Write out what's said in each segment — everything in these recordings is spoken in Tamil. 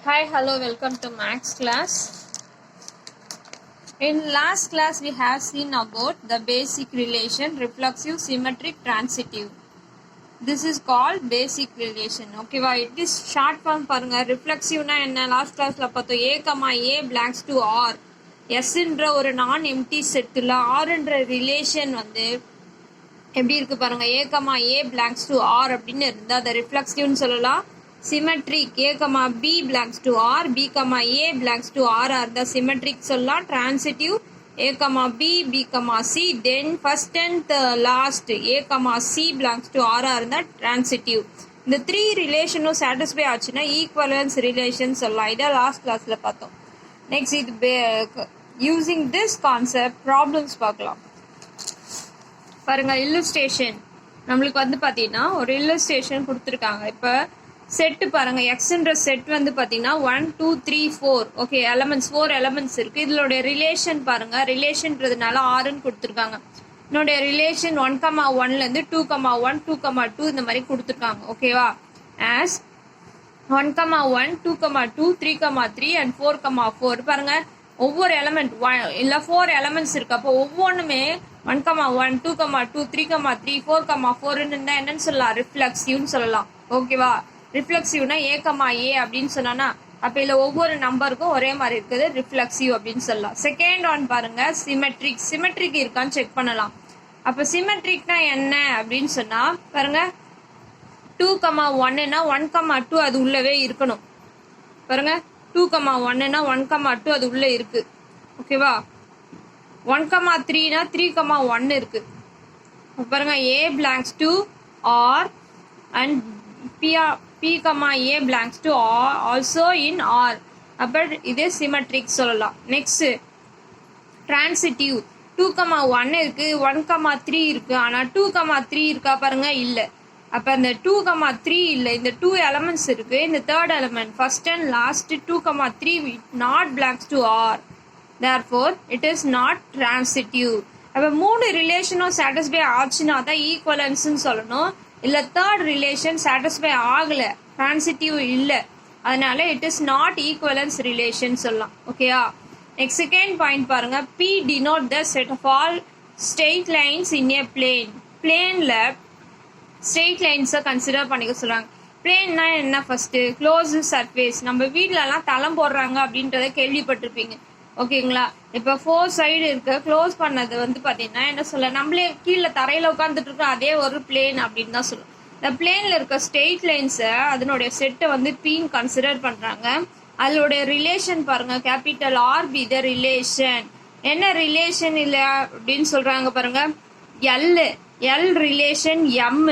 Hi, hello, welcome to Max class. In last class, we have seen about the basic relation reflexive, symmetric, transitive. This is called basic relation. Okay, it is short form. Parunga reflexive na enna last class la pathom a, belongs to r. S என்ற ஒரு நான் எம்டி செட்டில் r என்ற ரிலேஷன் வந்து எப்படி இருக்கு பாருங்க a, belongs to r அப்படின்னு இருந்தா அதை ரிஃப்ளெக்சிவ்னு சொல்லலாம். Symmetric a, b belongs to r, b, a belongs to r are the symmetric சொல்லலாம். Transitive a, b, b, c, then first and last a, c belongs to r are the transitive. இந்த த்ரீ ரிலேஷனும் சாட்டிஸ்ஃபை ஆச்சுன்னா ஈக்குவலன்ஸ் ரிலேஷன் சொல்லலாம். இதை லாஸ்ட் கிளாஸ்ல பார்த்தோம். நெக்ஸ்ட் இது யூசிங் திஸ் கான்செப்ட் ப்ராப்ளம்ஸ் பார்க்கலாம். பாருங்க இல்லுஸ்ட்ரேஷன் நம்மளுக்கு வந்து பார்த்தீங்கன்னா ஒரு இல்லுஸ்ட்ரேஷன் கொடுத்துருக்காங்க. இப்போ செட்டு பாருங்க எக்ஸ்ன்ற செட் வந்து பார்த்தீங்கன்னா 1 2 3 4 ஓகே எலமெண்ட்ஸ் 4 எலமெண்ட்ஸ் இருக்கு. இதோட ரிலேஷன் பாருங்க ரிலேஷன்றதுனால ஆறுன்னு கொடுத்துருக்காங்க. என்னுடைய ரிலேஷன் 1,1லேருந்து 2,1 2,2 இந்த மாதிரி கொடுத்துருக்காங்க. ஓகேவா ஆஸ் 1,1 2,2 3,3 அண்ட் 4,4 பாருங்க ஒவ்வொரு எலமெண்ட் இல்லை 4 எலமெண்ட்ஸ் இருக்கு. அப்போ ஒவ்வொன்றுமே 1,1 2,2 3,3 4,4ன்னு இருந்தால் என்னன்னு சொல்லலாம் ரிஃப்ளெக்சிவ்னு சொல்லலாம். ஓகேவா ரிஃப்ளெக்சிவ்னா a, அப்படின்னு சொன்னா அப்ப இதுல ஒவ்வொரு நம்பருக்கும் ஒரே மாதிரி இருக்குது ரிஃப்ளெக்சிவ் அப்படின்னு சொல்லலாம். செகண்ட் ஒன் பாருங்க சிமெட்ரிக் இருக்கான்னு செக் பண்ணலாம். அப்ப சிமெட்ரிக்னா என்ன அப்படின்னு சொன்னா பாருங்க 2,1னா 1,2 அது உள்ளவே இருக்கணும். பாருங்க 2,1னா 1,2 அது உள்ள இருக்கு. ஓகேவா 1,3னா 3,1 இருக்கு. பாருங்க a belongs to r and p, a belongs to r also in r. அப்ப இது சிமெட்ரிக் சொல்லலாம். நெக்ஸ்ட் டிரான்சிட்டிவ் 2,1 இருக்கு 1,3 இருக்கு. ஆனா 2,3 இருக்கா பாருங்க இல்ல. அப்ப இந்த 2,3 இல்ல. இந்த 2 எலமெண்ட்ஸ் இருக்கு. இந்த third element first and last 2,3 not belongs to r. therefore it is not transitive. அப்ப மூணு ரிலேஷனும் சாட்டிஸ்ஃபை ஆச்சுன்னா தான் ஈக்குவலன்ஸ்னு சொல்லணும். இல்ல தேர்ட் ரிலேஷன் சாட்டிஸ்ஃபை ஆகல டிரான்சிட்டிவ் இல்ல அதனால it is not equivalence relation சொல்லலாம். ஓகேயா நெக்ஸ்ட் செகண்ட் பாயிண்ட் பாருங்க p denote the set of all straight lines in a plane. பிளேன்ல ஸ்ட்ரெயிட் லைன்ஸை கன்சிடர் பண்ணிக்க சொல்றாங்க. பிளேன்னா என்ன ஃபர்ஸ்ட் க்ளோஸ் சர்ஃபேஸ். நம்ம வீட்லலாம் தளம் போடுறாங்க அப்படின்றத கேள்விப்பட்டிருப்பீங்க. ஓகேங்களா இப்போ 4 சைடு இருக்க க்ளோஸ் பண்ணது வந்து பார்த்தீங்கன்னா என்ன சொல்ல நம்மளே கீழே தரையில உட்காந்துட்டு இருக்கோம் அதே ஒரு பிளேன் அப்படின்னு தான் சொல்லுவோம். இந்த பிளேன்ல இருக்க ஸ்ட்ரெயிட் லைன்ஸை அதனுடைய செட்டை வந்து பீன் கன்சிடர் பண்றாங்க. அதோடைய ரிலேஷன் பாருங்க capital R B the relation. என்ன ரிலேஷன் இல்லை அப்படின்னு சொல்றாங்க பாருங்க எல் ரிலேஷன் எம்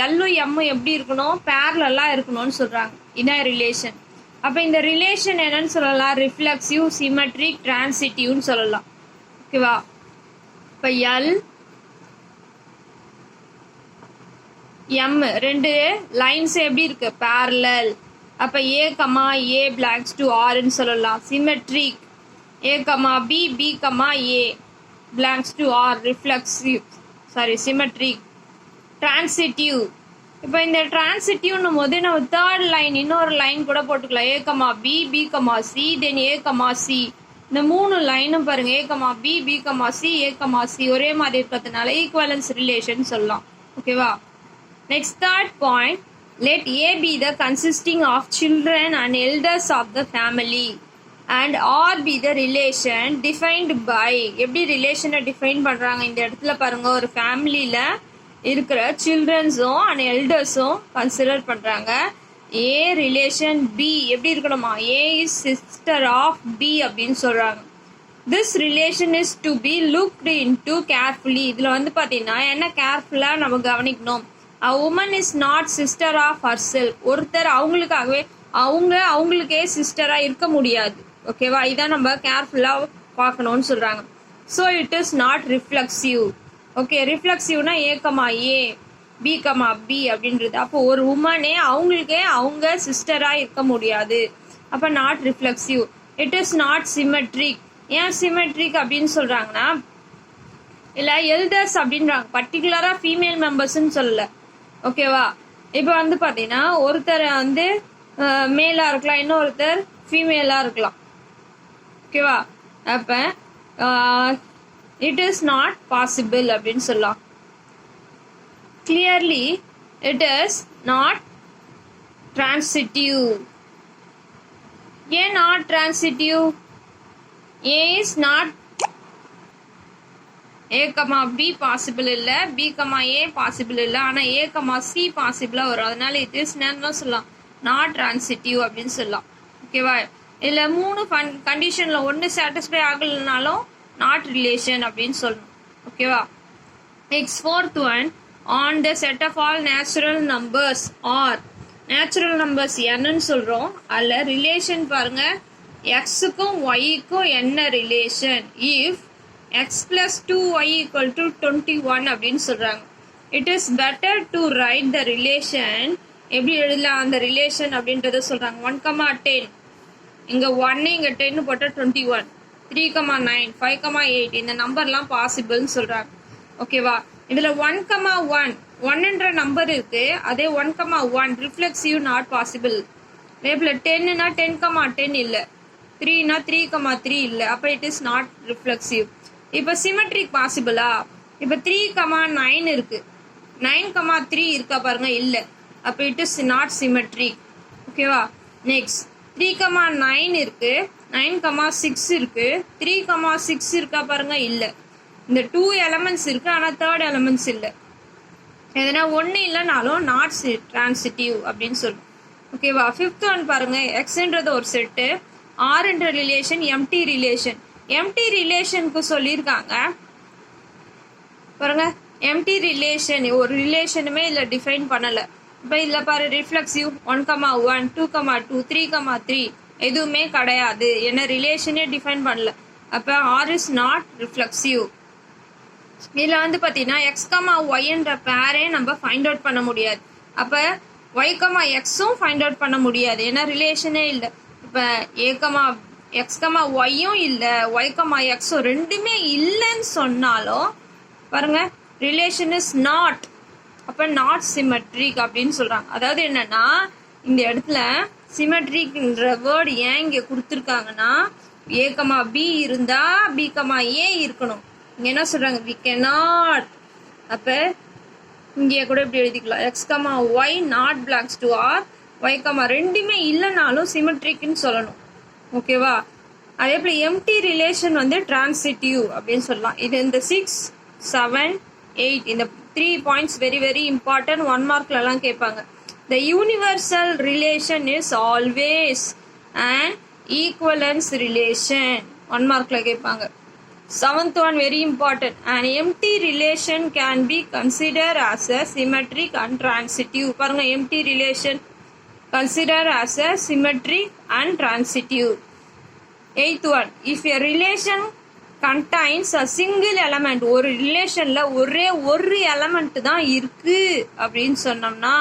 எல்லும் எம் எப்படி இருக்கணும் பேரலா இருக்கணும்னு சொல்றாங்க. இதான் ரிலேஷன். அப்ப இந்த ரிலேஷன் என்னன்னு சொல்லலாம் ரிஃப்ளெக்சிவ் சிமெட்ரிக் டிரான்சிட்டிவ்னு சொல்லலாம். ஓகேவா இப்ப எல் எம் ரெண்டு லைன்ஸ் எப்படி இருக்கு பேரலல். அப்ப a, a belongs to r ன்னு சொல்லலாம். Symmetric a, b, b, a belongs to r reflexive symmetric. Transitive இப்போ இந்த டிரான்சிட்டிவ்னும் போது நம்ம தேர்ட் லைன் இன்னொரு லைன் கூட போட்டுக்கலாம். a, b, b, c then a, c இந்த மூணு லைனும் பாருங்க a, b, b, c a, c ஒரே மாதிரி இருக்கிறதுனால ஈக்குவலன்ஸ் ரிலேஷன் சொல்லலாம். ஓகேவா next third point let a be the consisting of children and elders of the family and r be the relation defined by. எப்படி ரிலேஷனை டிஃபைன் பண்றாங்க இந்த இடத்துல பாருங்க ஒரு ஃபேமிலியில இருக்கிற சில்ட்ரன்ஸும் அண்ட் எல்டர்ஸும் கன்சிடர் பண்றாங்க. ஏ ரிலேஷன் பி எப்படி இருக்கணுமா A is sister of B அப்படின்னு சொல்றாங்க. This relation is to be looked into carefully. இதுல வந்து பாத்தீங்கன்னா என்ன கேர்ஃபுல்லா நம்ம கவனிக்கணும். a woman is not sister of herself. ஒருத்தர் அவங்களுக்காகவே அவங்களுக்கே சிஸ்டரா இருக்க முடியாது. ஓகேவா இதான் நம்ம கேர்ஃபுல்லா பார்க்கணும்னு சொல்றாங்க. So it is not reflexive. Okay ரிஃப்ளெக்சிவ்னா a, b, b அப்படின்றது. அப்போ ஒரு உமனே அவங்களுக்கே அவங்க சிஸ்டரா இருக்க முடியாது. அப்ப not reflexive. It is not symmetric. ஏன் சிமெட்ரிக் அப்படின்னு சொல்றாங்கன்னா இல்ல எல்டர்ஸ் அப்படின்றாங்க பர்டிகுலரா ஃபீமேல் மெம்பர்ஸ்ன்னு சொல்லல. ஓகேவா இப்போ வந்து பாத்தீங்கன்னா ஒருத்தர் வந்து மேலாக இருக்கலாம், இன்னொருத்தர் ஃபீமேலாக இருக்கலாம். ஓகேவா? அப்போ இட் இஸ் நாட் பாசிபிள் அப்படின்னு சொல்லலாம். Clearly it is not transitive. ஏன் not transitive? A is not A, B possible இல்லை, B, A பாசிபிள் இல்லை, ஆனால் A, C பாசிபிளாக வரும். அதனால இது என்னன்னு சொல்லலாம், நாட் transitive அப்படின்னு சொல்லலாம். ஓகேவா? இதில் 3 கண்டிஷனில் ஒன்று சாட்டிஸ்ஃபை ஆகலைனாலும் நாட் ரிலேஷன் அப்படின்னு சொல்லணும். ஓகேவா? Next fourth one, on the set of all natural numbers are natural numbers என்னன்னு சொல்கிறோம். அதில் ரிலேஷன் பாருங்க, எக்ஸுக்கும் ஒய்க்கும் என்ன relation? If x plus 2y equal to 21 அப்படின்னு சொல்கிறாங்க. It is better to write the relation. எப்படி எழுதலாம் அந்த ரிலேஷன் அப்படின்றத சொல்கிறாங்க. 1, 10, இங்கே 1 இங்கே 10 போட்டால் 21, 3, 9, 5, 8 இந்த நம்பர்லாம் பாசிபிள்னு சொல்கிறாங்க. ஓகேவா? இதில் 1, 1ன்ற நம்பர் இருக்குது. அதே 1, 1 ரிஃப்ளெக்சிவ் நாட் பாசிபிள். அதேபோல் 10னா 10, 10 இல்லை, 3னா 3, 3 இல்லை. அப்போ இட் இஸ் நாட் ரிஃப்ளெக்சிவ். இப்போ சிமெட்ரிக் பாசிபிளா? இப்போ 3, 9 இருக்கு, 9, 3 இருக்கா பாருங்க, இல்லை. அப்போ இட் இஸ் நாட் சிமெட்ரிக். ஓகேவா? நெக்ஸ்ட் 3, 9 இருக்கு, 9, 6 இருக்கு, 3, 6 இருக்கா பாருங்க, இல்லை. இந்த 2 எலமெண்ட்ஸ் இருக்கு, ஆனால் 3rd எலமெண்ட்ஸ் இல்லை. எதனா ஒன்று இல்லைனாலும் நாட் டிரான்சிட்டிவ் அப்படின்னு சொல்லுவோம். ஓகேவா? 5th ஒன் பாருங்க, எக்ஸ்ன்றது ஒரு செட்டு, ஆர்ன்ற ரிலேஷன் எம்டி ரிலேஷன். எம்டி ரிலேஷனுக்கு சொல்லியிருக்காங்க பாருங்க, எம்டி ரிலேஷன் ஒரு ரிலேஷனுமே இதில் டிஃபைன் பண்ணலை. இப்போ இதில் பாரு, ரிஃப்ளெக்சிவ் 1, 1, 2, 2, 3, 3 எதுவுமே கிடையாது, ஏன்னா ரிலேஷனே டிஃபைன் பண்ணல. அப்போ ஆர் இஸ் நாட் ரிஃப்ளெக்சிவ். இதில் வந்து பார்த்தீங்கன்னா எக்ஸ், ஒய்ன்ற பேரே நம்ம ஃபைண்ட் அவுட் பண்ண முடியாது. அப்போ ஒய், எக்ஸும் ஃபைண்ட் அவுட் பண்ண முடியாது, ஏன்னா ரிலேஷனே இல்லை. இப்போ எக்ஸ், ஒய்யும் இல்லை, ஒய், எக்ஸும் ரெண்டுமே இல்லைன்னு சொன்னாலும் பாருங்க, ரிலேஷன் இஸ் நாட். அப்போ நாட் சிமெட்ரிக் அப்படின்னு சொல்கிறாங்க. அதாவது என்னன்னா, இந்த இடத்துல சிமெட்ரிக்ன்ற வேர்டு ஏன் இங்கே கொடுத்துருக்காங்கன்னா, ஏ, பி இருந்தால் பி, ஏ இருக்கணும். இங்கே என்ன சொல்கிறாங்க, வி கேனாட். அப்போ இங்கே கூட இப்படி எழுதிக்கலாம், X, Y not belongs to R, Y, ரெண்டுமே இல்லைனாலும் சிமெட்ரிக்னு சொல்லணும். ஓகேவா? அதே போல் எம்டி ரிலேஷன் வந்து டிரான்சிட்டிவ் அப்படின்னு சொல்லலாம். இது இந்த 6, 7, 8 இந்த 3 பாயிண்ட்ஸ் வெரி வெரி இம்பார்ட்டன்ட். 1 மார்க்லலாம் கேட்பாங்க. The universal relation is always and equivalence relation. 1 மார்க்கில் கேட்பாங்க. 7th one very important. An empty relation can be considered as a symmetric and transitive. பாருங்க, empty relation considered as a symmetric and transitive. 8th one, if a relation contains a single element, ஒரு ரிலேஷன்ல ஒரே ஒரு எலமெண்ட் தான் இருக்கு அப்படின்னு சொன்னோம்னா,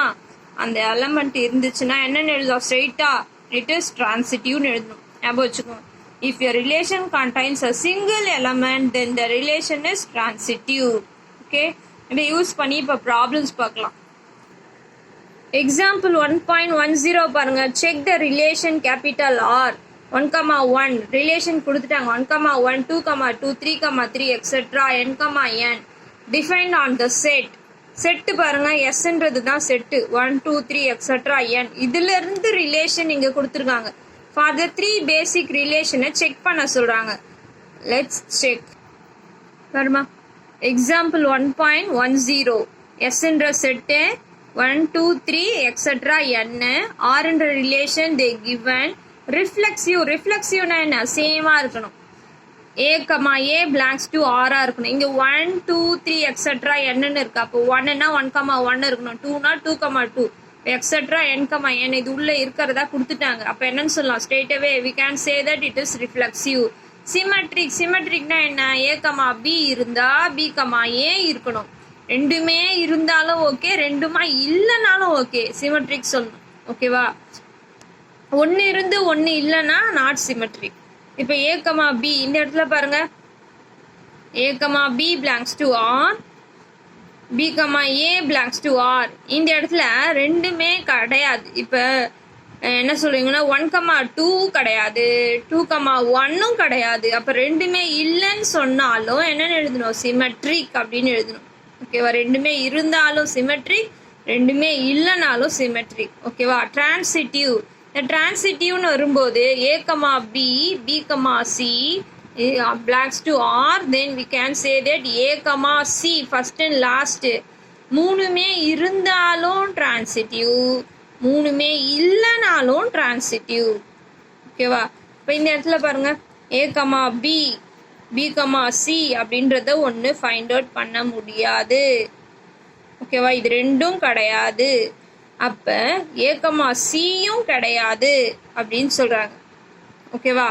அந்த எலமெண்ட் இருந்துச்சுன்னா என்னன்னு எழுதும்? ஸ்ட்ரெயிட்டா இட் இஸ் டிரான்சிட்டிவ்னு எழுதணும். ஞாபகம் வச்சுக்கோங்க. If a relation contains a single element, then the relation is transitive. Okay, இதை யூஸ் பண்ணி இப்போ ப்ராப்ளம்ஸ் பார்க்கலாம். எக்ஸாம்பிள் 1.10 பாருங்க. Check the relation capital R 1, 1 relation கொடுத்துட்டாங்க. 1, 1, 2, 2, 3, 3 etcetera n, n defined on the set. Set பாருங்க, எஸ்ன்றது தான் செட்டு. 1, 2, 3 etcetera n. இதுல இருந்து ரிலேஷன் இங்க கொடுத்துருக்காங்க. ஃபார் த 3 பேசிக் ரிலேஷனை செக் பண்ண சொல்றாங்க. Let's check. வருமா? எக்ஸாம்பிள் 1.10 எஸ்ன்ற செட்டு 1, 2, 3 எக்ஸெட்ரா n. ஆர்ன்ற ரிலேஷன் தே கிவன். ரிஃப்ளெக்சிவ்னா என்ன? சேமா இருக்கணும். ஏ, ஏ பிலாங்ஸ் டு ஆரா இருக்கணும். இங்க 1, 2, 3 எக்ஸெட்ரா என்னன்னு இருக்கு. அப்போ 1னா 1, 1 இருக்கணும். 2னா 2, 2 எக்ஸெட்ரா n, n இது உள்ள இருக்கிறதா கொடுத்துட்டாங்க. அப்போ என்னன்னு சொல்லலாம்? Straight away we can say that it is reflexive. சிமெட்ரிக்னா என்ன? ஏ, பி இருந்தா பி, ஏ இருக்கணும். ரெண்டுமே இருந்தாலும் ஓகே, ரெண்டுமா இல்லைனாலும் ஓகே, சிமெட்ரிக் சொல்லணும். ஓகேவா? ஒன்று இருந்து ஒன்று இல்லைன்னா நாட் சிமெட்ரிக். இப்போ ஏ, பி இந்த இடத்துல பாருங்க, A, B belongs to R, B, A belongs to R. இந்த இடத்துல ரெண்டுமே கிடையாது. இப்போ என்ன சொல்றீங்கன்னா 1,2 கிடையாது, 2,1 கிடையாது. அப்ப ரெண்டுமே இல்லைன்னு சொன்னாலும் என்னன்னு எழுதணும்? சிமெட்ரிக் அப்படின்னு எழுதணும். ஓகேவா? ரெண்டுமே இருந்தாலும் சிமெட்ரிக், ரெண்டுமே இல்லைனாலும் சிமெட்ரிக். ஓகேவா? டிரான்சிட்டிவ். இந்த டிரான்சிட்டிவ்னு வரும்போது A, B, B, C belongs to R, then we can say that A, C first and last மூணுமே இருந்தாலும் டிரான்சிட்டிவ், மூணுமே இல்லைனாலும் டிரான்சிட்டிவ். ஓகேவா? இப்போ இந்த இடத்துல பாருங்க A, B, B, C அப்படின்றத ஒன்று ஃபைண்ட் அவுட் பண்ண முடியாது. ஓகேவா? இது ரெண்டும் கிடையாது. அப்போ A, Cயும் கிடையாது அப்படின்னு சொல்றாங்க. ஓகேவா?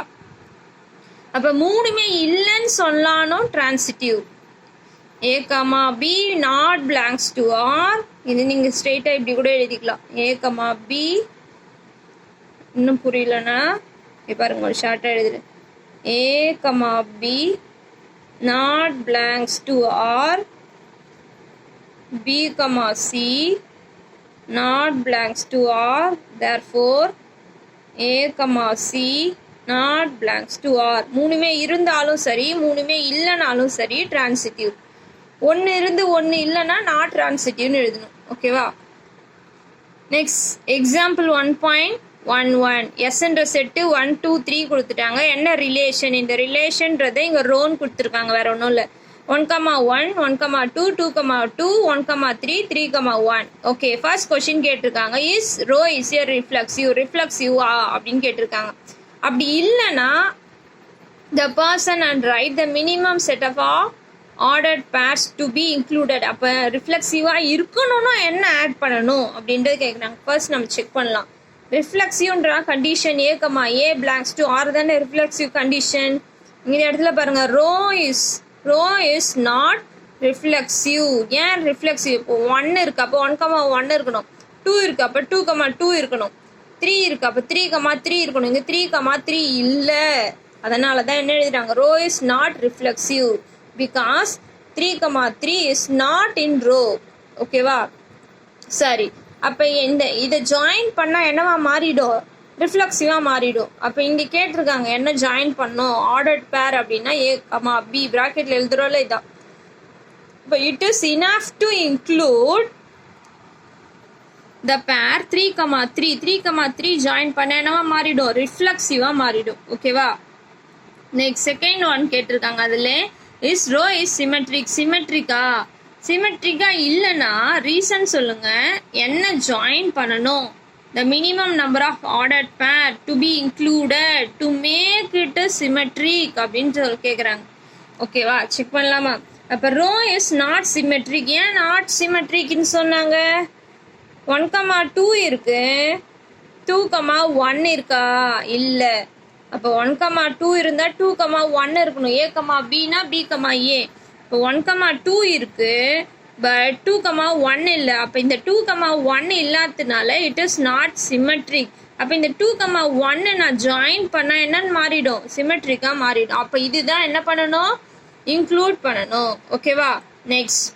அப்போ மூணுமே இல்லைன்னு சொல்லாலும் transitive. A, B not belongs to R. இது நீங்கள் ஸ்ட்ரெயிட்டாக இப்படி கூட எழுதிக்கலாம். A, B இன்னும் புரியலன்னா பாருங்க ஒரு ஷார்ட்டாக எழுதுறேன். A, B not belongs to R. B, C not belongs to R. Therefore, A, C not belongs to R. மூணுமே இருந்தாலும் சரி, மூணுமே இல்லைனாலும் சரி டிரான்சிட்டிவ். ஒன்று இருந்து ஒன்று இல்லைன்னா நாட் டிரான்சிட்டிவ்னு எழுதணும். ஓகேவா? Next example 1.11. எஸ்ன்ற செட்டு 1, 2, 3 கொடுத்துட்டாங்க. என்ன ரிலேஷன்? இந்த ரிலேஷன்றதை இங்கே ரோன் கொடுத்துருக்காங்க, வேற ஒன்றும் இல்லை. 1,1, 1,2, 2,2, 1,3, 3,1. ஓகே, ஃபர்ஸ்ட் கொஸ்டின் கேட்டிருக்காங்க, இஸ் ரோ இஸ் ஏ ரிஃப்ளெக்சிவா அப்படின்னு கேட்டிருக்காங்க. அப்படி இல்லைன்னா the person and write the minimum set of ordered pairs to be included. அப்போ ரிஃப்ளெக்சிவாக இருக்கணும்னா என்ன ஆட் பண்ணணும் அப்படின்றது கேட்குறாங்க. ஃபர்ஸ்ட் நம்ம செக் பண்ணலாம். ரிஃப்ளெக்சிவ்ன்ற condition A, belongs to R தானே ரிஃப்ளெக்சிவ் கண்டிஷன். இந்த இடத்துல பாருங்க ரோ இஸ் நாட் ரிஃப்ளெக்சிவ். ஏன் ரிஃப்ளெக்சிவ்? இப்போ 1 இருக்கு, அப்போ 1,1 இருக்கணும். 2 இருக்கு, அப்போ 2,2 இருக்கணும். 3 இருக்கு, அப்போ 3,3 இருக்கணும். இங்கே 3,3 இல்லை. அதனால தான் என்ன எழுதுறாங்க? Rho is not reflexive because 3,3 is not in rho. ஓகேவா? சரி, அப்போ இதை ஜாயின் பண்ணால் என்னவா மாறிடும்? ரிஃப்ளெக்சிவாக மாறிடும். அப்போ இங்கே கேட்டிருக்காங்க என்ன ஜாயின் பண்ணோம்? ஆர்டர்ட் பேர் அப்படின்னா A, B ப்ராக்கெட்டில் எழுதுறோம்ல இதான். இப்போ it is enough to include the pair 3,3. 3,3 join பண்ண என்னவா மாறிடும்? ரிஃப்ளெக்சிவாக மாறிடும். ஓகேவா? நெக்ஸ்ட் செகண்ட் ஒன் கேட்டிருக்காங்க. அதில் இஸ் ரோ இஸ் சிமெட்ரிக்கா இல்லைன்னா ரீசன் சொல்லுங்க. என்ன ஜாயின் பண்ணணும்? the minimum number of ordered pair to be included to make it symmetric அப்படின்னு சொல்லி கேட்குறாங்க. ஓகேவா? செக் பண்ணலாமா? அப்போ ரோ இஸ் நாட் சிமெட்ரிக். ஏன் நாட் சிமெட்ரிக்னு சொன்னாங்க? 1,2 இருக்கு, 2,1 இருக்கா? இல்லை. அப்போ 1,2 இருந்தால் 2,1 இருக்கணும். A, Bனா B, A. இப்போ 1,2 இருக்கு, பட் 2,1 இல்லை. அப்போ இந்த 2,1 இல்லாததுனால இட் இஸ் நாட் சிமெட்ரிக். அப்போ இந்த 2,1 நான் ஜாயின் பண்ணால் என்னன்னு மாறிடும்? சிமெட்ரிக்காக மாறிடும். அப்போ இதுதான் என்ன பண்ணணும்? இன்க்ளூட் பண்ணணும். ஓகேவா? நெக்ஸ்ட்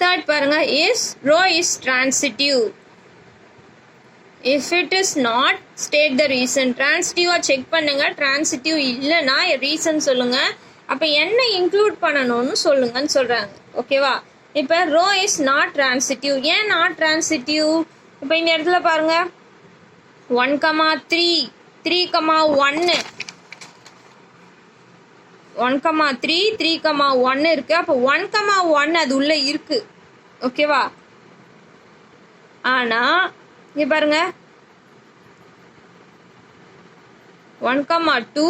தேர்ட் பாருங்க, is rho is transitive. If it is not state the reason. டிரான்சிட்டிவாக செக் பண்ணுங்க. டிரான்சிட்டிவ் இல்லைன்னா ரீசன் சொல்லுங்க. அப்போ என்ன இன்க்ளூட் பண்ணணும்னு சொல்லுங்கன்னு சொல்கிறாங்க. ஓகேவா? இப்போ ரோ இஸ் நாட் டிரான்சிட்டிவ். ஏன் நாட் டிரான்சிட்டிவ்? இப்போ இந்த இடத்துல பாருங்க 1,3, 3,1, 1,3, 3,1 இருக்கு. அப்போ 1,1 அது உள்ள இருக்கு. ஓகேவா? ஆனா இங்க பாருங்க 1,2,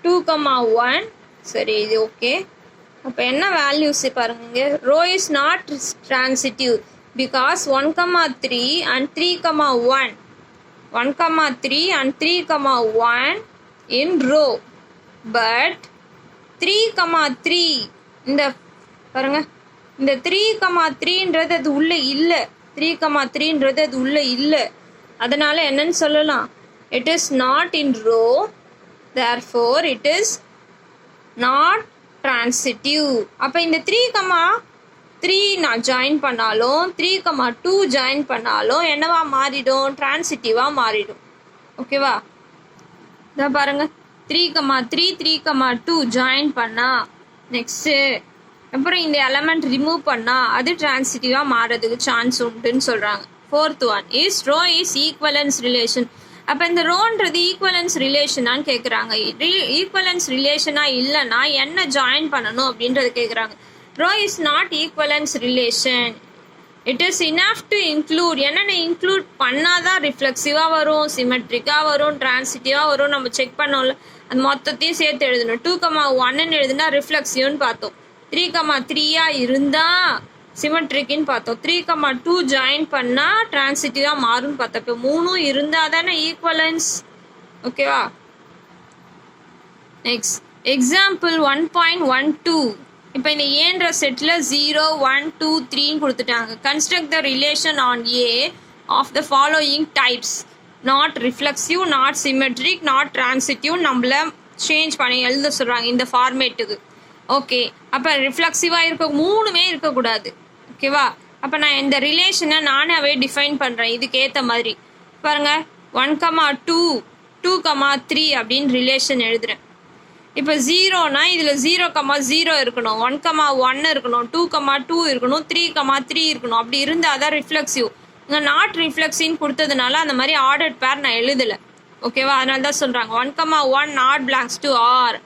2,1. சரி, இது ஓகே. அப்போ என்ன வேல்யூஸ் பாருங்க? Rho is not transitive because 1,3 and 3,1, 1,3 and 3,1 in row, but 3,3 இந்த பாருங்க இந்த 3,3ன்றது அது உள்ள இல்லை. 3,3ன்றது அது உள்ள இல்லை. அதனால என்னன்னு சொல்லலாம்? It is not in rho, therefore it is not transitive. அப்போ இந்த 3,3 3 நான் ஜாயின் பண்ணாலும் 3,2 ஜாயின் பண்ணாலும் என்னவா மாறிடும்? டிரான்சிட்டிவாக மாறிடும். ஓகேவா? இதை பாருங்க, 3,3 3,2 ஜாயின் பண்ணா நெக்ஸ்ட்டு அப்புறம் இந்த எலமெண்ட் ரிமூவ் பண்ணா அது டிரான்சிட்டிவாக மாறதுக்கு சான்ஸ் உண்டுன்னு சொல்கிறாங்க. 4th one is rho is equivalence relation. அப்போ இந்த ரோன்றது ஈக்குவலன்ஸ் ரிலேஷனான்னு கேட்குறாங்க. ஈக்குவலன்ஸ் ரிலேஷனாக இல்லைன்னா என்ன ஜாயின் பண்ணணும் அப்படின்றது கேட்குறாங்க. Rho is not equivalence relation. It is enough to include. என்னென்ன இன்க்ளூட் பண்ணாதான் ரிஃப்ளெக்சிவாக வரும், சிமெட்ரிக்காக வரும், டிரான்சிட்டிவாக வரும். நம்ம செக் பண்ணோம்ல, அது மொத்தத்தையும் சேர்த்து எழுதணும். 2,1 எழுதுனா ரிஃப்ளெக்சிவ்னு பார்த்தோம். 3,3 இருந்தால் சிமெட்ரிக்குன்னு பார்த்தோம். 3,2 ஜாயின் பண்ணால் டிரான்சிட்டிவாக மாறும்னு பார்த்தோம். இப்போ 3 இருந்தால் தானே ஈக்குவலன்ஸ். ஓகேவா? Next example 1.12. இப்போ இந்த ஏன்ற செட்டில் 0 1 2 3 கொடுத்துட்டாங்க. Construct the relation on A of the following types. Not reflexive, not symmetric, not transitive. நம்மள சேஞ்ச் பண்ணி எழுத சொல்கிறாங்க இந்த ஃபார்மேட்டுக்கு. ஓகே, அப்போ ரிஃப்ளெக்சிவாக இருக்க 3மே இருக்கக்கூடாது. ஓகேவா? அப்போ நான் இந்த ரிலேஷனை நானாவே டிஃபைன் பண்ணுறேன் இதுக்கேற்ற மாதிரி. பாருங்கள், 1,2 2,3 அப்படின்னு ரிலேஷன் எழுதுகிறேன். இப்போ 0னா இதில் 0,0 இருக்கணும், 1,1 இருக்கணும், 2,2 இருக்கணும், 3,3 இருக்கணும். அப்படி இருந்தால் தான் ரிஃப்ளெக்சிவ். இங்கே நாட் ரிஃப்ளெக்ஸின்னு கொடுத்ததுனால அந்த மாதிரி ஆர்டர்ட் பேர் நான் எழுதலை. ஓகேவா? அதனால தான் சொல்கிறாங்க 1,1 not belongs to R.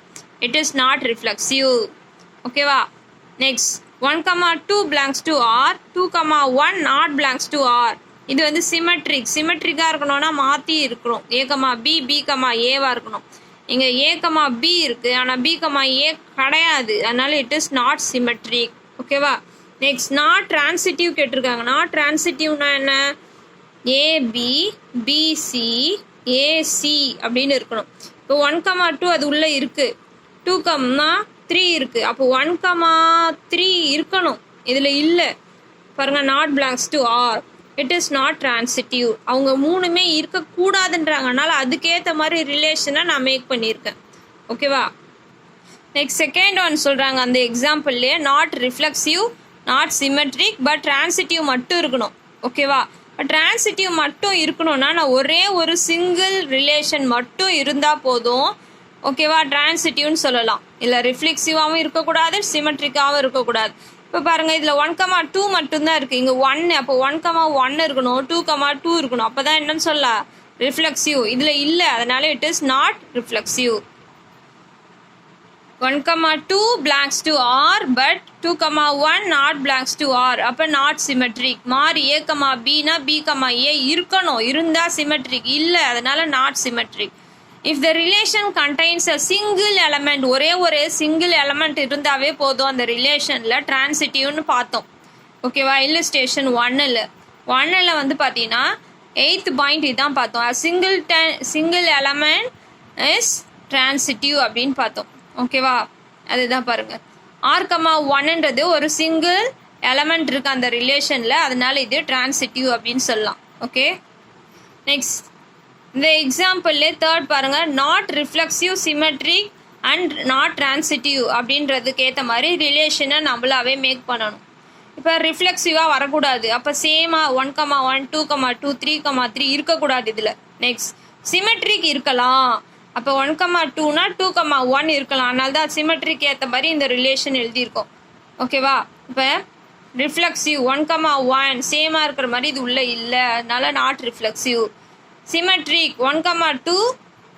It is not reflexive. ஓகேவா? Next 1,2 belongs to R, 2,1 not belongs to R. இது வந்து சிமெட்ரிக்காக இருக்கணும்னா மாற்றி இருக்கணும். A,B, B,Aவாக இருக்கணும். இங்கே A,B இருக்குது, ஆனால் B,A கிடையாது. அதனால இட் இஸ் நாட் சிமெட்ரிக். ஓகேவா? நெக்ஸ்ட் நாட் டிரான்சிட்டிவ் கேட்டிருக்காங்க. நாட் டிரான்சிட்டிவ்னா என்ன? AB, BC, AC அப்படின்னு இருக்கணும். இப்போ 1,2 அது உள்ளே இருக்குது, 2,3 இருக்குது. அப்போ 1,3 இருக்கணும், இதில் இல்லை. பாருங்கள், not belongs to R. It is not transitive. அவங்க 3மே இருக்கக்கூடாதுன்றாங்க. அதனால் அதுக்கேற்ற மாதிரி ரிலேஷனை நான் மேக் பண்ணியிருக்கேன். ஓகேவா? நெக்ஸ்ட் செகண்ட் ஒன் சொல்கிறாங்க அந்த எக்ஸாம்பிள்லேயே, not reflexive, not symmetric, but transitive மட்டும் இருக்கணும். ஓகேவா? டிரான்சிட்டிவ் மட்டும் இருக்கணும்னா நான் ஒரே ஒரு சிங்கிள் ரிலேஷன் மட்டும் இருந்தால் போதும். ஓகேவா? டிரான்சிட்டிவ்னு சொல்லலாம். இல்லை ரிஃப்ளெக்சிவாகவும் இருக்கக்கூடாது, சிமெட்ரிக்காகவும் இருக்கக்கூடாது. இப்போ பாருங்கள், இதில் 1,2 மட்டும்தான் இருக்குது. இங்கே 1, அப்போ 1,1 இருக்கணும், 2,2 இருக்கணும். அப்போ தான் என்னன்னு சொல்லலாம்? ரிஃப்ளெக்சிவ். இதில் இல்லை, அதனால it is not reflexive. 1,2 belongs to R, but 2,1 not belongs to R. அப்போ நாட் சிமெட்ரிக். மாறி A,Bனா B,A இருக்கணும், இருந்தால் சிமெட்ரிக். இல்லை, அதனால not symmetric. If the relation contains a single element, ஒரே ஒரு சிங்கிள் எலமெண்ட் இருந்தாவே போதும் அந்த ரிலேஷனில், டிரான்சிட்டிவ்னு பார்த்தோம். ஓகேவா? இல்லுஸ்ட்ரேஷன் 1ல் வந்து பார்த்தீங்கன்னா 8th பாயிண்ட் இதுதான் பார்த்தோம். சிங்கிள் எலமெண்ட் இஸ் டிரான்சிட்டிவ் அப்படின்னு பார்த்தோம். ஓகேவா? அதுதான் பாருங்கள், R,1ன்றது ஒரு சிங்கிள் எலமெண்ட் இருக்குது அந்த ரிலேஷனில், அதனால இது டிரான்சிட்டிவ் அப்படின்னு சொல்லலாம். ஓகே, நெக்ஸ்ட் இந்த எக்ஸாம்பிள்லே தேர்ட் பாருங்கள், not reflexive, symmetric and not transitive அப்படின்றதுக்கு ஏற்ற மாதிரி ரிலேஷனை நம்மளாவே மேக் பண்ணணும். இப்போ ரிஃப்ளெக்சிவாக வரக்கூடாது, அப்போ சேமாக 1,1 2,2 3,3 இருக்கக்கூடாது இதில். நெக்ஸ்ட் சிமெட்ரிக் இருக்கலாம், அப்போ 1,2னா 2,1 இருக்கலாம். அதனால தான் சிமெட்ரிக் ஏற்ற மாதிரி இந்த ரிலேஷன் எழுதியிருக்கோம். ஓகேவா? இப்போ ரிஃப்ளெக்சிவ் 1,1 சேமாக இருக்கிற மாதிரி இது உள்ளே இல்லை, அதனால not reflexive. Symmetric 1,2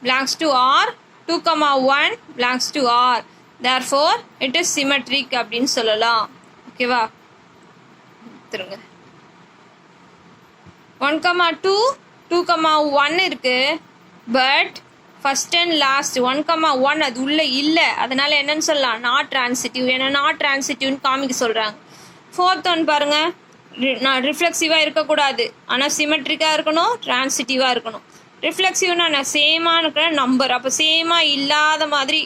belongs to R, 2,1 belongs to R. Therefore, it is symmetric அப்படின்னு சொல்லலாம். ஓகேவா? திருங்க 1,2 2,1 இருக்கு, பட் ஃபர்ஸ்ட் அண்ட் லாஸ்ட் 1,1 அது உள்ள இல்லை. அதனால என்னன்னு சொல்லலாம்? Not transitive. ஏன்னா நாட் டிரான்சிட்டிவ்னு காமிக்க சொல்கிறாங்க. 4th ஒன் பாருங்கள், நான் ரிஃப்ளெக்சிவாக இருக்கக்கூடாது, ஆனால் சிமெட்ரிக்காக இருக்கணும், டிரான்சிட்டிவாக இருக்கணும். ரிஃப்ளெக்சிவ்னா நான் சேமாக இருக்கிற நம்பர், அப்போ சேமாக இல்லாத மாதிரி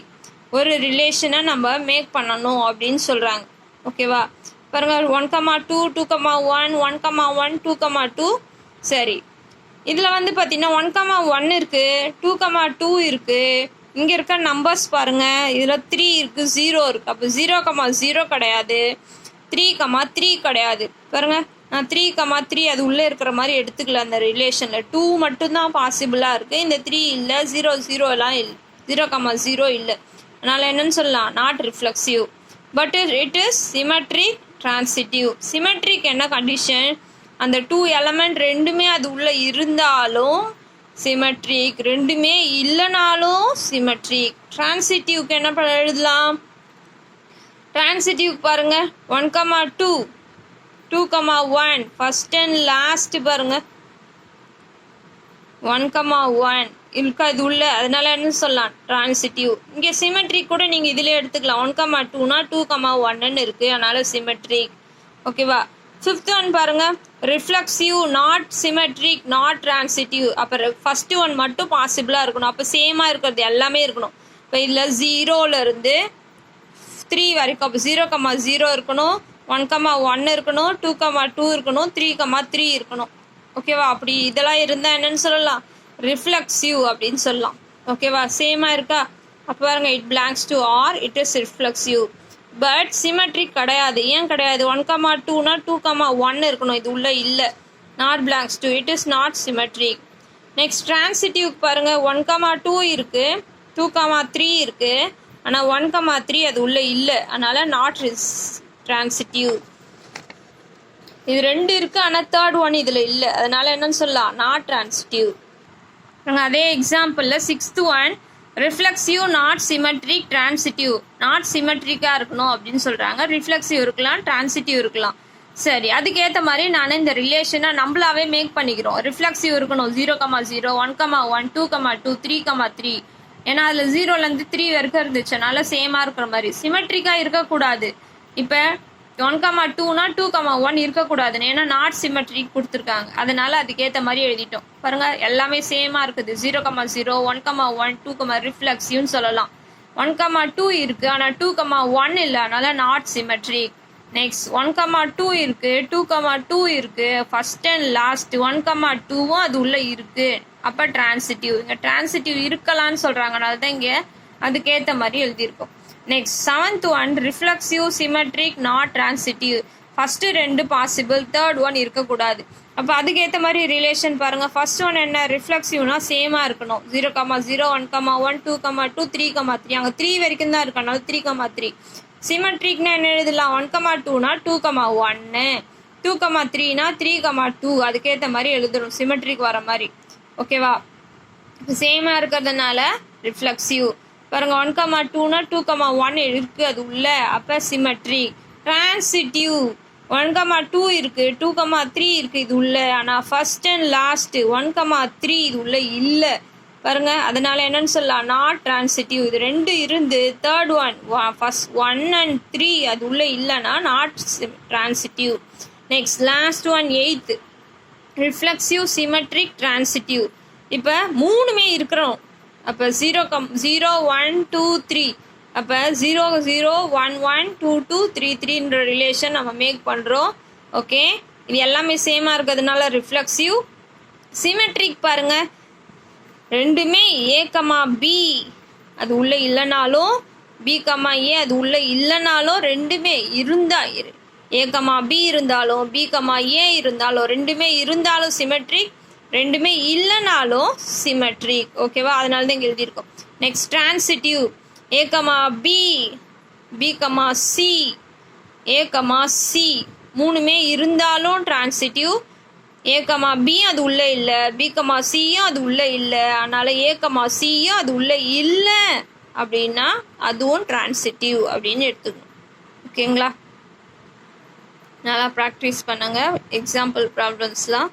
ஒரு ரிலேஷனை நம்ம மேக் பண்ணணும் அப்படின்னு சொல்கிறாங்க. ஓகேவா? பாருங்கள், 1,2 2,1 1,1 2,2. சரி, இதில் வந்து பார்த்தீங்கன்னா 1,1 இருக்குது, 2,2 இருக்குது. இங்கே இருக்க நம்பர்ஸ் பாருங்கள், இதில் 3 இருக்குது, 0 இருக்குது. அப்போ 0,0 கிடையாது, 3,3 கிடையாது. பாருங்க, நான் 3,3 அது உள்ளே இருக்கிற மாதிரி எடுத்துக்கல. அந்த ரிலேஷனில் 2 மட்டும்தான் பாசிபிளாக இருக்குது. இந்த 3 இல்லை, 0 எல்லாம் இல்லை, 0,0 இல்லை. அதனால் என்னன்னு சொல்லலாம், not reflexive. But it is symmetric transitive. Symmetric என்ன கண்டிஷன், அந்த 2 எலமெண்ட் ரெண்டுமே அது உள்ளே இருந்தாலும் சிமெட்ரிக், ரெண்டுமே இல்லைனாலும் சிமெட்ரிக். டிரான்சிட்டிவ்க்கு என்ன எழுதலாம், டிரான்சிட்டிவ் பாருங்க 1,2 2,1 ஃபர்ஸ்ட் அண்ட் லாஸ்ட் பாருங்க 1,1 இருக்கா இது உள்ள, அதனால என்ன சொல்லலாம் டிரான்சிட்டிவ். இங்கே சிமெட்ரிக் கூட நீங்கள் இதில் எடுத்துக்கலாம். 1,2னா 2,1 இருக்குது, அதனால சிமெட்ரிக். ஓகேவா. 5th ஒன் பாருங்க, reflexive, not symmetric, not transitive. அப்போ ஃபர்ஸ்ட் ஒன் மட்டும் பாசிபிளாக இருக்கணும். அப்போ சேமாக இருக்கிறது எல்லாமே இருக்கணும். இப்போ இதில் 0லேருந்து 3 வரைக்கும், அப்போ 0,0 இருக்கணும், 1,1 இருக்கணும், 2,2 இருக்கணும், 3,3 இருக்கணும். ஓகேவா. அப்படி இதெல்லாம் இருந்தால் என்னன்னு சொல்லலாம், ரிஃப்ளெக்சிவ் அப்படின்னு சொல்லலாம். ஓகேவா. சேமாக இருக்கா. அப்போ பாருங்க, it belongs to R, it is reflexive. But symmetric கிடையாது. ஏன் கிடையாது, 1,2னா 2,1 இருக்கணும், இது உள்ள இல்லை, not belongs to, it is not symmetric. Next transitive பாருங்க, 1,2 இருக்குது, 2,3 இருக்குது, ஆனால் 1,3 அது உள்ளே இல்லை, அதனால் நாட் டிரான்சிட்டிவ். இது 2 இருக்குது, ஆனால் 3rd ஒன் இதில் இல்லை, அதனால் என்னன்னு சொல்லலாம், நாட் டிரான்சிட்டிவ். அதே எக்ஸாம்பிளில் 6th one, reflexive, not symmetric, transitive. Not சிமெட்ரிக்காக இருக்கணும் அப்படின்னு சொல்கிறாங்க. ரிஃப்ளெக்சிவ் இருக்கலாம், டிரான்சிட்டிவ் இருக்கலாம். சரி, அதுக்கேற்ற மாதிரி நான் இந்த ரிலேஷனை நம்மளாவே மேக் பண்ணிக்கிறோம். ரிஃப்ளெக்சிவ் இருக்கணும் 0,0, 1,1, 2,2, 3,3. ஏன்னா அதில் 0லேருந்து 3 வரைக்கும் இருந்துச்சு, அதனால சேமாக இருக்கிற மாதிரி. சிமெட்ரிக்காக இருக்கக்கூடாது. இப்போ 1,2னா 2,1 இருக்கக்கூடாது, ஏன்னா நாட் சிமெட்ரிக் கொடுத்துருக்காங்க, அதனால அதுக்கேற்ற மாதிரி எழுதிட்டோம். பாருங்க, எல்லாமே சேமாக இருக்குது. 0,0, 1,1, 2, ரிஃப்ளெக்சிவ்னு சொல்லலாம். 1,2 இருக்குது, ஆனால் 2,1 இல்லை, அதனால நாட் சிமெட்ரிக். நெக்ஸ்ட் 1,2 இருக்குது, 2,2 இருக்குது, ஃபர்ஸ்ட் அண்ட் லாஸ்ட் 1,2வும் அது உள்ளே இருக்குது, அப்போ டிரான்சிட்டிவ். இங்கே டிரான்சிட்டிவ் இருக்கலான்னு சொல்கிறாங்க, அதனால தான் இங்கே அதுக்கேற்ற மாதிரி எழுதியிருக்கோம். Next 7th one, reflexive, symmetric, not transitive. First 2 possible, 3rd one இருக்கக்கூடாது. அப்போ அதுக்கேற்ற மாதிரி ரிலேஷன் பாருங்கள். ஃபர்ஸ்ட் ஒன் என்ன, ரிஃப்ளெக்சிவ்னா சேமாக இருக்கணும். 0,0, 1,1, 2,2, 3,3. அங்கே 3 வரைக்கும் தான் இருக்கு, அதனால 3,3. சிமெட்ரிக்னா என்ன எழுதலாம், 1,2னா 2,1, 2,3னா 3,2. அதுக்கேற்ற மாதிரி எழுதுறோம், சிமெட்ரிக் வர மாதிரி. ஓகேவா. சேமாக இருக்கிறதுனால ரிஃப்ளெக்சிவ். பாருங்க, 1,2னா 2,1 இருக்குது அது உள்ள, அப்போ சிமெட்ரிக். டிரான்சிட்டிவ் 1,2 இருக்குது, 2,3 இருக்குது இது உள்ள, ஆனால் ஃபர்ஸ்ட் அண்ட் லாஸ்ட் 1,3 இது உள்ள இல்லை. பாருங்க, அதனால என்னன்னு சொல்லலாம், நாட் டிரான்சிட்டிவ். இது 2 இருந்து 3rd ஒன், ஃபர்ஸ்ட் 1 and 3 அது உள்ள இல்லைன்னா not transitive. Next last one, 8th, reflexive, symmetric, transitive. இப்போ 3மே இருக்கிறோம். அப்போ 0, 1, 2, 3. அப்போ 0, 0, 1, 1, 2, 2, 3, 3ன்ற ரிலேஷன் நம்ம மேக் பண்ணுறோம். ஓகே, இது எல்லாமே சேமாக இருக்கிறதுனால ரிஃப்ளெக்சிவ். சிமெட்ரிக் பாருங்க, ரெண்டுமே A,B அது உள்ளே இல்லைனாலும், B,A அது உள்ளே இல்லைனாலும், ரெண்டுமே இருந்தால் A,B இருந்தாலும், B,A இருந்தாலும், ரெண்டுமே இருந்தாலும் சிமெட்ரிக், ரெண்டுமே இல்லைனாலும் சிமெட்ரிக். ஓகேவா, அதனால தான் இங்கே எழுதியிருக்கோம். Next transitive, A,B, B,C, A,C 3மே இருந்தாலும் டிரான்சிட்டிவ். A,B அது உள்ளே இல்லை, B,Cயும் அது உள்ளே இல்லை, அதனால் A,Cயும் அது உள்ளே இல்லை அப்படின்னா அதுவும் டிரான்சிட்டிவ் அப்படின்னு எடுத்துக்கணும். ஓகேங்களா. நல்லா ப்ராக்டிஸ் பண்ணுங்கள் எக்ஸாம்பிள் ப்ராப்ளம்ஸ்லாம்.